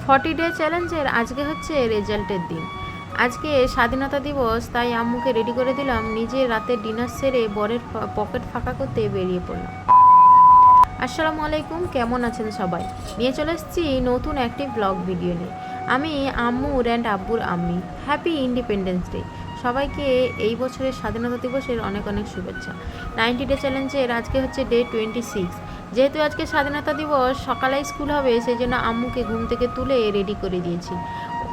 40 day চ্যালেঞ্জের আজকে হচ্ছে রেজাল্টের দিন। আজকে স্বাধীনতা দিবস, তাই আম্মুকে রেডি করে দিলাম। নিজে রাতে ডিনার সেরে বরের পকেট ফাঁকা করতে বেরিয়ে পড়লাম। আসসালামু আলাইকুম, কেমন আছেন সবাই? নিয়ে চলে এসেছি নতুন একটি ব্লগ ভিডিও নিয়ে। আমি আম্মুর অ্যান্ড আব্বুর আম্মি। হ্যাপি ইন্ডিপেন্ডেন্স ডে সবাইকে। এই বছরের স্বাধীনতা দিবসের অনেক অনেক শুভেচ্ছা। 90 ডে চ্যালেঞ্জের আজকে হচ্ছে ডে 26। যেহেতু আজকে স্বাধীনতা দিবস, সকালেই স্কুল হবে, সেই জন্য আম্মুকে ঘুম থেকে তুলে রেডি করে দিয়েছি।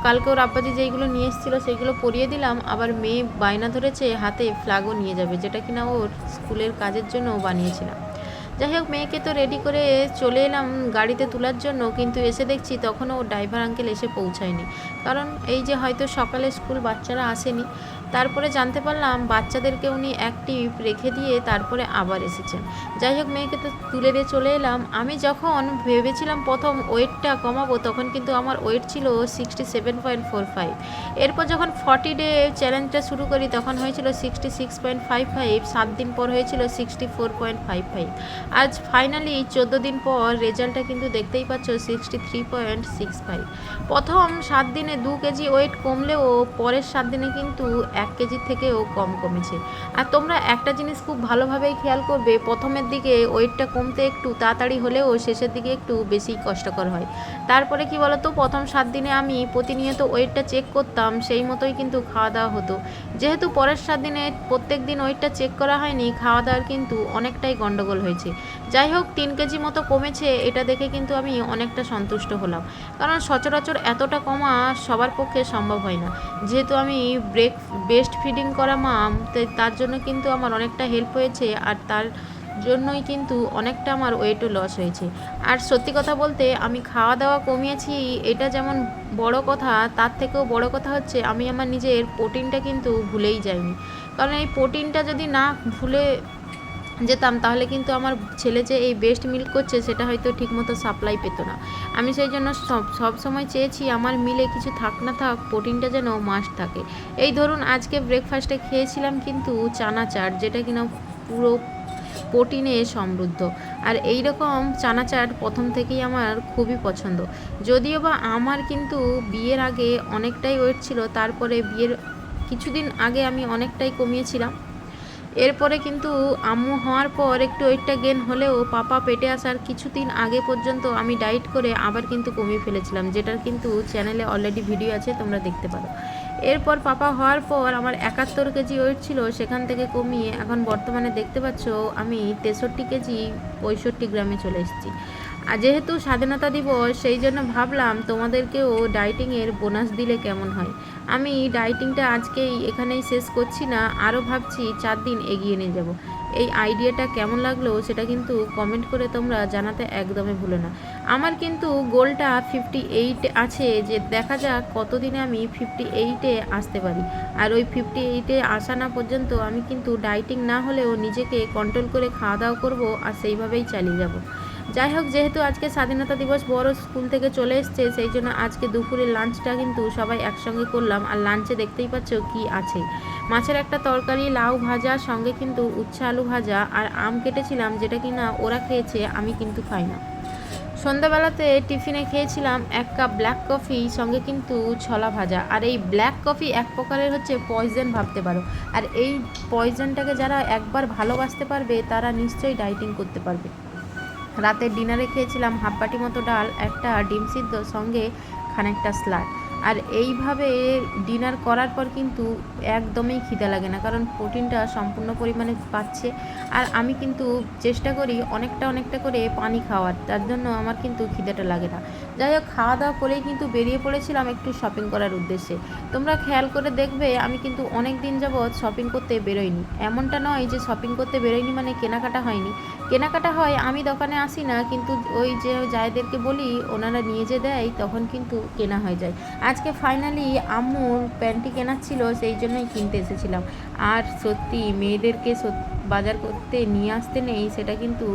কালকে ওর আব্বাজি যেইগুলো নিয়ে এসেছিলো সেইগুলো পরিয়ে দিলাম। আবার মেয়ে বায়না ধরেছে হাতে ফ্ল্যাগও নিয়ে যাবে, যেটা কিনা ওর স্কুলের কাজের জন্য বানিয়েছিলাম। যাই হোক, মেয়েকে তো রেডি করে চলে এলাম গাড়িতে তোলার জন্য, কিন্তু এসে দেখছি তখনও ড্রাইভার আঙ্কেল এসে পৌঁছায়নি। কারণ এই যে হয়তো সকালে স্কুল বাচ্চারা আসেনি। তারপরে জানতে পারলাম বাচ্চাদেরকে উনি অ্যাক্টিভ রেখে দিয়ে তারপরে আবার এসেছেন। যাই হোক, মেয়েকে তো তুলে দিয়ে চলে এলাম। আমি যখন ভেবেছিলাম প্রথম ওয়েটটা কমাবো, তখন কিন্তু আমার ওয়েট ছিল 67.45। এরপর যখন 40 ডে চ্যালেঞ্জটা শুরু করি তখন হয়েছিল 66.55। 7 দিন পর হয়েছিল 64.55। আজ ফাইনালি 14 দিন পর রেজাল্টটা কিন্তু দেখতেই পাচ্ছ 63.65। প্রথম 7 দিনে 2 কেজি ওয়েট কমলেও পরের 7 দিনে কিন্তু 1 কেজির থেকেও কম কমেছে। আর তোমরা একটা জিনিস খুব ভালোভাবেই খেয়াল করবে, প্রথমের দিকে ওয়েটটা কমতে একটু তাড়াতাড়ি হলেও শেষের দিকে একটু বেশি কষ্টকর হয়। তারপরে কি বলতো, প্রথম 7 দিনে আমি প্রতিনিয়ত ওয়েটটা চেক করতাম, সেই মতোই কিন্তু খাওয়া দাওয়া হতো। যেহেতু পরের 7 দিনে প্রত্যেক দিন ওয়েটটা চেক করা হয়নি, খাওয়া দাওয়ার কিন্তু অনেকটাই গন্ডগোল হয়েছে। যাই হোক, 3 কেজি মতো কমেছে, এটা দেখে কিন্তু আমি অনেকটা সন্তুষ্ট হলাম। কারণ সচরাচর এতটা কমা সবার পক্ষে সম্ভব হয় না। যেহেতু আমি বেস্ট ফিডিং করা মাম, তার জন্য কিন্তু আমার অনেকটা হেল্প হয়েছে, আর তার জন্যই কিন্তু অনেকটা আমার ওয়েটও লস হয়েছে। আর সত্যি কথা বলতে, আমি খাওয়া দাওয়া কমিয়েছি এটা যেমন বড় কথা, তার থেকেও বড় কথা হচ্ছে আমি আমার নিজের প্রোটিনটা কিন্তু ভুলেই যাইনি। কারণ এই প্রোটিনটা যদি না ভুলে যেতাম, তাহলে কিন্তু আমার ছেলে যে এই বেস্ট মিল্ক করছে সেটা হয়তো ঠিকমতো সাপ্লাই পেতো না। আমি সেই জন্য সব সময় চেয়েছি আমার মিলে কিছু থাক না থাক, প্রোটিনটা যেন মাস্ট থাকে। এই ধরুন, আজকে ব্রেকফাস্টে খেয়েছিলাম কিন্তু চানা চাট, যেটা কিনা পুরো প্রোটিনে সমৃদ্ধ। আর এই রকম চানা চাট প্রথম থেকেই আমার খুবই পছন্দ। যদিও বা আমার কিন্তু বিয়ের আগে অনেকটাই ওয়েট ছিল, তারপরে বিয়ের কিছুদিন আগে আমি অনেকটাই কমিয়েছিলাম। এরপরে কিন্তু আম্মু হওয়ার পর একটু ওয়েটটা গেন হলেও পাপা পেটে আসার কিছুদিন আগে পর্যন্ত আমি ডায়েট করে আবার কিন্তু কমিয়ে ফেলেছিলাম, যেটার কিন্তু চ্যানেলে অলরেডি ভিডিও আছে, তোমরা দেখতে পারো। এরপর পাপা হওয়ার পর আমার 71 কেজি ওয়েট ছিল, সেখান থেকে কমিয়ে এখন বর্তমানে দেখতে পাচ্ছ আমি 63 কেজি 65 গ্রামে চলে এসেছি। আর যেহেতু স্বাধীনতা দিবস, সেই জন্য ভাবলাম তোমাদেরকেও ডায়েটিংয়ের বোনাস দিলে কেমন হয়। আমি ডায়েটিংটা আজকেই এখানেই শেষ করছি না, আরও ভাবছি 4 দিন এগিয়ে নিয়ে যাব। এই আইডিয়াটা কেমন লাগলো সেটা কিন্তু কমেন্ট করে তোমরা জানাতে একদমই ভুলো না। আমার কিন্তু গোলটা 58 আছে, যে দেখা যাক কতদিনে আমি 58-এ আসতে পারি। আর ওই 58-এ আসা না পর্যন্ত আমি কিন্তু ডায়েটিং না হলেও নিজেকে কন্ট্রোল করে খাওয়া দাওয়া করবো, আর সেইভাবেই চালিয়ে যাব। যাই হোক, যেহেতু আজকে স্বাধীনতা দিবস, বড় স্কুল থেকে চলে এসছে, সেই জন্য আজকে দুপুরের লাঞ্চটা কিন্তু সবাই একসঙ্গে করলাম। আর লাঞ্চে দেখতেই পাচ্ছ কি আছে, মাছের একটা তরকারি, লাউ ভাজা, সঙ্গে কিন্তু উচ্ছে আলু ভাজা, আর আম কেটেছিলাম, যেটা কিনা ওরা খেয়েছে, আমি কিন্তু খাই না। সন্ধ্যাবেলাতে টিফিনে খেয়েছিলাম 1 কাপ ব্ল্যাক কফি, সঙ্গে কিন্তু ছোলা ভাজা। আর এই ব্ল্যাক কফি এক প্রকারের হচ্ছে পয়জন ভাবতে পারো। আর এই পয়জনটাকে যারা একবার ভালোবাসতে পারবে, তারা নিশ্চয়ই ডায়েটিং করতে পারবে। রাতের ডিনারে খেয়েছিলাম হাফ বাটি মতো ডাল, একটা ডিম সিদ্ধ, সঙ্গে খানিকটা স্যালাড। আর এইভাবে ডিনার করার পর কিন্তু একদমই খিদে লাগে না, কারণ প্রোটিনটা সম্পূর্ণ পরিমাণে পাচ্ছে। আর আমি কিন্তু চেষ্টা করি অনেকটা করে পানি খাওয়ার, তার জন্য আমার কিন্তু খিদেটা লাগে না। যাই হোক, খাওয়া দাওয়া করেই কিন্তু বেরিয়ে পড়েছিলাম একটু শপিং করার উদ্দেশ্যে। তোমরা খেয়াল করে দেখবে, আমি কিন্তু অনেক দিন যাবৎ শপিং করতে বেরোইনি। এমনটা নয় যে শপিং করতে বেরোইনি মানে কেনাকাটা হয়নি, কেনাকাটা হয়। আমি দোকানে আসি না, কিন্তু ওই যে যাইদেরকে বলি ওনারা নিয়ে যে দেয়, তখন কিন্তু কেনা হয়ে যায়। আজকে ফাইনালি আম্মুর প্যান্টি কেনার ছিল, সেই জন্যই কিনতে এসেছিলাম। আর সত্যি মেয়েদেরকে বাজার করতে নিয়ে আসতে নেই, সেটা কিন্তু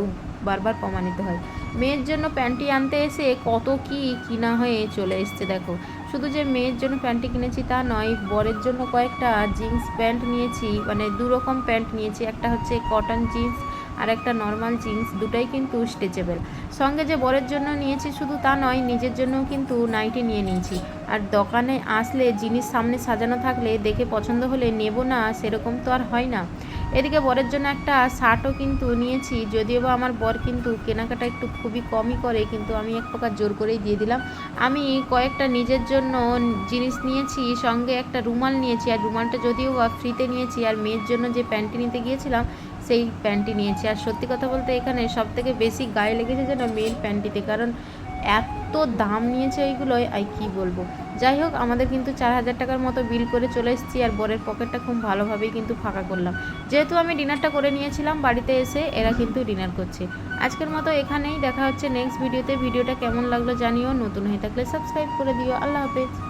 বারবার প্রমাণিত হয়। মেয়ের জন্য প্যান্টি আনতে এসে কত কি কিনা হয়ে চলে এসছে দেখো। শুধু যে মেয়ের জন্য প্যান্টি কিনেছি তা নয়, বরের জন্য কয়েকটা জিন্স প্যান্ট নিয়েছি, মানে 2 রকম প্যান্ট নিয়েছি। একটা হচ্ছে কটন জিন্স, আর একটা নর্মাল জিন্স, দুটাই কিন্তু স্ট্রেচেবল। সঙ্গে যে বরের জন্য নিয়েছি শুধু তা নয়, নিজের জন্যও কিন্তু নাইটি নিয়ে নিয়েছি। আর দোকানে আসলে জিনিস সামনে সাজানো থাকলে দেখে পছন্দ হলে নেব না সেরকম তো আর হয় না। এদিকে বরের জন্য একটা শার্টও কিন্তু নিয়েছি, যদিও বা আমার বর কিন্তু কেনাকাটা একটু খুবই কমই করে, কিন্তু আমি এক প্রকার জোর করেই দিয়ে দিলাম। আমি কয়েকটা নিজের জন্য জিনিস নিয়েছি, সঙ্গে একটা রুমাল নিয়েছি, আর রুমালটা যদিও বা ফ্রিতে নিয়েছি। আর মেয়ের জন্য যে প্যান্টটি নিতে গিয়েছিলাম সেই প্যান্টটি নিয়েছি। আর সত্যি কথা বলতে এখানে সবথেকে বেশি গায়ে লেগেছে যেন মেয়ের প্যান্টটিতে, কারণ এত দাম নিয়েছে ওইগুলোয়, আর কী বলবো। যাই হোক, আমাদের কিন্তু 4,000 টাকার মতো বিল করে চলে এসেছি, আর বরের পকেটটা খুব ভালোভাবেই কিন্তু ফাঁকা করলাম। যেহেতু আমি ডিনারটা করে নিয়েছিলাম, বাড়িতে এসে এরা কিন্তু ডিনার করছে। আজকের মতো এখানেই, দেখা হচ্ছে নেক্সট ভিডিওতে। ভিডিওটা কেমন লাগলো জানিও, নতুন হয়ে থাকলে সাবস্ক্রাইব করে দিও। আল্লাহ হাফেজ।